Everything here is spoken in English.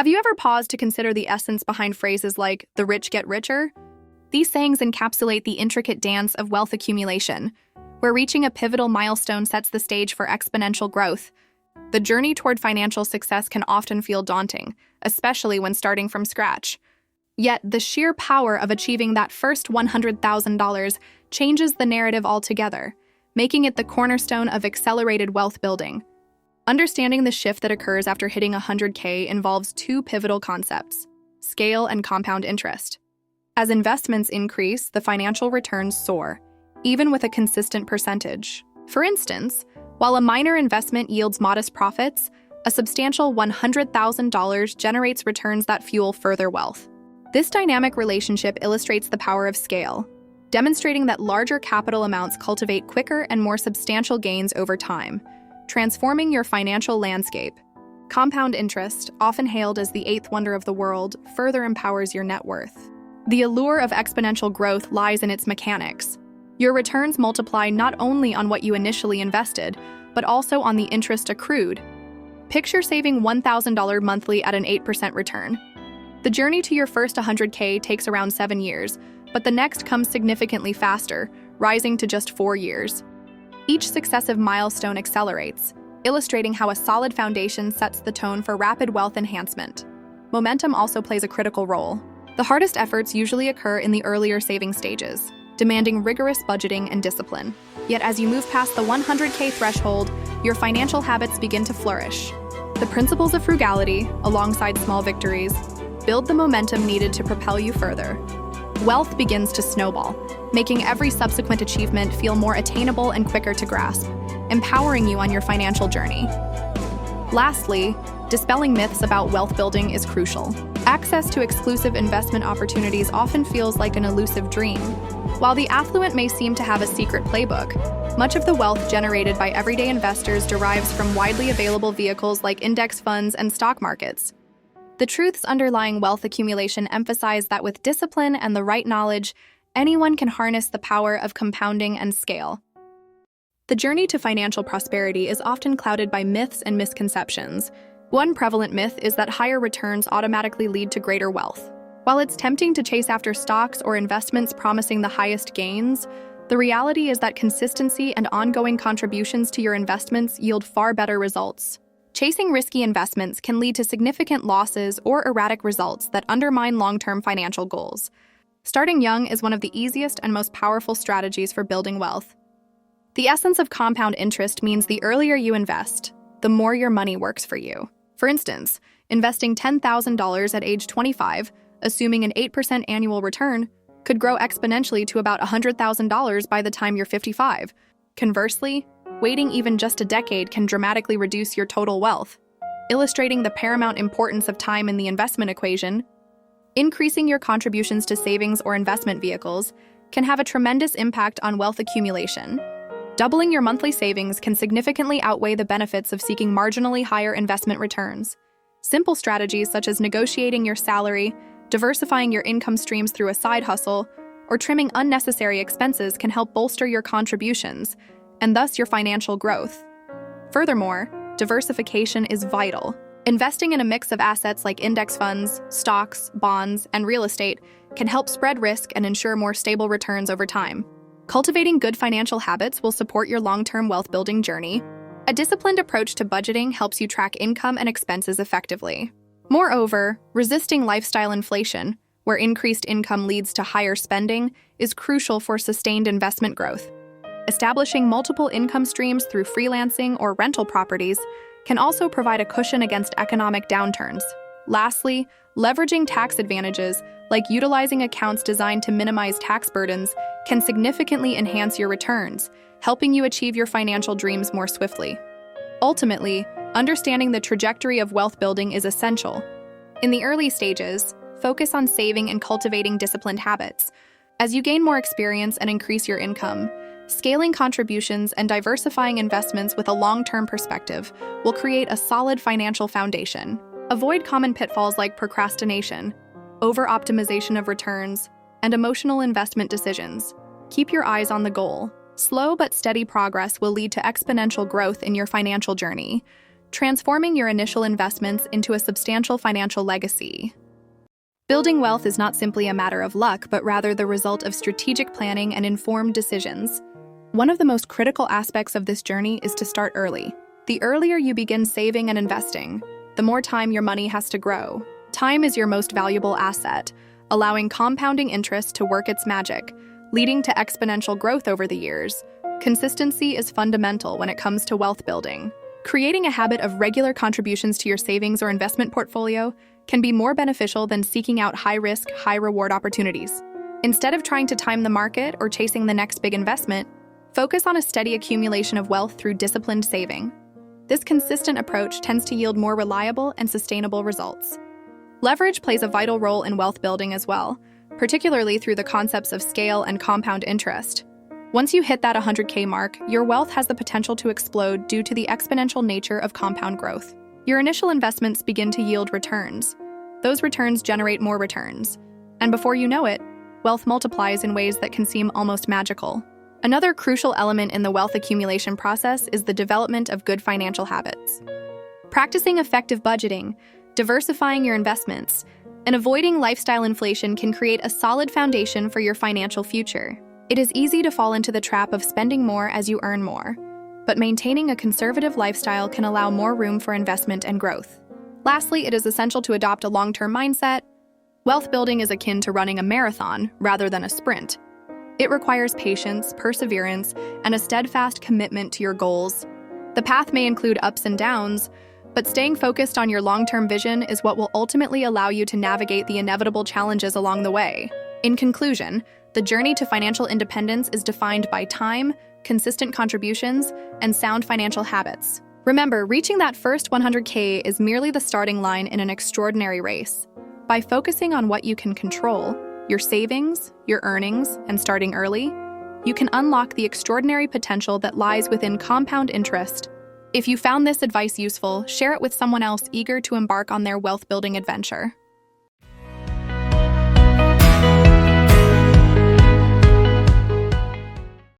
Have you ever paused to consider the essence behind phrases like, "the rich get richer"? These sayings encapsulate the intricate dance of wealth accumulation, where reaching a pivotal milestone sets the stage for exponential growth. The journey toward financial success can often feel daunting, especially when starting from scratch. Yet, the sheer power of achieving that first $100,000 changes the narrative altogether, making it the cornerstone of accelerated wealth building. Understanding the shift that occurs after hitting 100K involves two pivotal concepts: scale and compound interest. As investments increase, the financial returns soar, even with a consistent percentage. For instance, while a minor investment yields modest profits, a substantial $100,000 generates returns that fuel further wealth. This dynamic relationship illustrates the power of scale, demonstrating that larger capital amounts cultivate quicker and more substantial gains over time, transforming your financial landscape. Compound interest, often hailed as the eighth wonder of the world, further empowers your net worth. The allure of exponential growth lies in its mechanics. Your returns multiply not only on what you initially invested, but also on the interest accrued. Picture saving $1,000 monthly at an 8% return. The journey to your first 100K takes around 7 years, but the next comes significantly faster, rising to just 4 years. Each successive milestone accelerates, illustrating how a solid foundation sets the tone for rapid wealth enhancement. Momentum also plays a critical role. The hardest efforts usually occur in the earlier saving stages, demanding rigorous budgeting and discipline. Yet as you move past the 100K threshold, your financial habits begin to flourish. The principles of frugality, alongside small victories, build the momentum needed to propel you further. Wealth begins to snowball, making every subsequent achievement feel more attainable and quicker to grasp, empowering you on your financial journey. Lastly, dispelling myths about wealth building is crucial. Access to exclusive investment opportunities often feels like an elusive dream. While the affluent may seem to have a secret playbook, much of the wealth generated by everyday investors derives from widely available vehicles like index funds and stock markets. The truths underlying wealth accumulation emphasize that with discipline and the right knowledge, anyone can harness the power of compounding and scale. The journey to financial prosperity is often clouded by myths and misconceptions. One prevalent myth is that higher returns automatically lead to greater wealth. While it's tempting to chase after stocks or investments promising the highest gains, the reality is that consistency and ongoing contributions to your investments yield far better results. Chasing risky investments can lead to significant losses or erratic results that undermine long-term financial goals. Starting young is one of the easiest and most powerful strategies for building wealth. The essence of compound interest means the earlier you invest, the more your money works for you. For instance, investing $10,000 at age 25, assuming an 8% annual return, could grow exponentially to about $100,000 by the time you're 55. Conversely, waiting even just a decade can dramatically reduce your total wealth. Illustrating the paramount importance of time in the investment equation, increasing your contributions to savings or investment vehicles can have a tremendous impact on wealth accumulation. Doubling your monthly savings can significantly outweigh the benefits of seeking marginally higher investment returns. Simple strategies such as negotiating your salary, diversifying your income streams through a side hustle, or trimming unnecessary expenses can help bolster your contributions, and thus your financial growth. Furthermore, diversification is vital. Investing in a mix of assets like index funds, stocks, bonds, and real estate can help spread risk and ensure more stable returns over time. Cultivating good financial habits will support your long-term wealth-building journey. A disciplined approach to budgeting helps you track income and expenses effectively. Moreover, resisting lifestyle inflation, where increased income leads to higher spending, is crucial for sustained investment growth. Establishing multiple income streams through freelancing or rental properties can also provide a cushion against economic downturns. Lastly, leveraging tax advantages, like utilizing accounts designed to minimize tax burdens, can significantly enhance your returns, helping you achieve your financial dreams more swiftly. Ultimately, understanding the trajectory of wealth building is essential. In the early stages, focus on saving and cultivating disciplined habits. As you gain more experience and increase your income, scaling contributions and diversifying investments with a long-term perspective will create a solid financial foundation. Avoid common pitfalls like procrastination, over-optimization of returns, and emotional investment decisions. Keep your eyes on the goal. Slow but steady progress will lead to exponential growth in your financial journey. transforming your initial investments into a substantial financial legacy. Building wealth is not simply a matter of luck, but rather the result of strategic planning and informed decisions. One of the most critical aspects of this journey is to start early. The earlier you begin saving and investing, the more time your money has to grow. Time is your most valuable asset, allowing compounding interest to work its magic, leading to exponential growth over the years. Consistency is fundamental when it comes to wealth building. Creating a habit of regular contributions to your savings or investment portfolio can be more beneficial than seeking out high-risk, high-reward opportunities. Instead of trying to time the market or chasing the next big investment, focus on a steady accumulation of wealth through disciplined saving. This consistent approach tends to yield more reliable and sustainable results. Leverage plays a vital role in wealth building as well, particularly through the concepts of scale and compound interest. Once you hit that 100K mark, your wealth has the potential to explode due to the exponential nature of compound growth. Your initial investments begin to yield returns. Those returns generate more returns. And before you know it, wealth multiplies in ways that can seem almost magical. Another crucial element in the wealth accumulation process is the development of good financial habits. Practicing effective budgeting, diversifying your investments, and avoiding lifestyle inflation can create a solid foundation for your financial future. It is easy to fall into the trap of spending more as you earn more, but maintaining a conservative lifestyle can allow more room for investment and growth. Lastly, it is essential to adopt a long-term mindset. Wealth building is akin to running a marathon rather than a sprint. It requires patience, perseverance, and a steadfast commitment to your goals. The path may include ups and downs, but staying focused on your long-term vision is what will ultimately allow you to navigate the inevitable challenges along the way. In conclusion, the journey to financial independence is defined by time, consistent contributions, and sound financial habits. Remember, reaching that first 100K is merely the starting line in an extraordinary race. By focusing on what you can control, your savings, your earnings, and starting early, you can unlock the extraordinary potential that lies within compound interest. If you found this advice useful, share it with someone else eager to embark on their wealth-building adventure.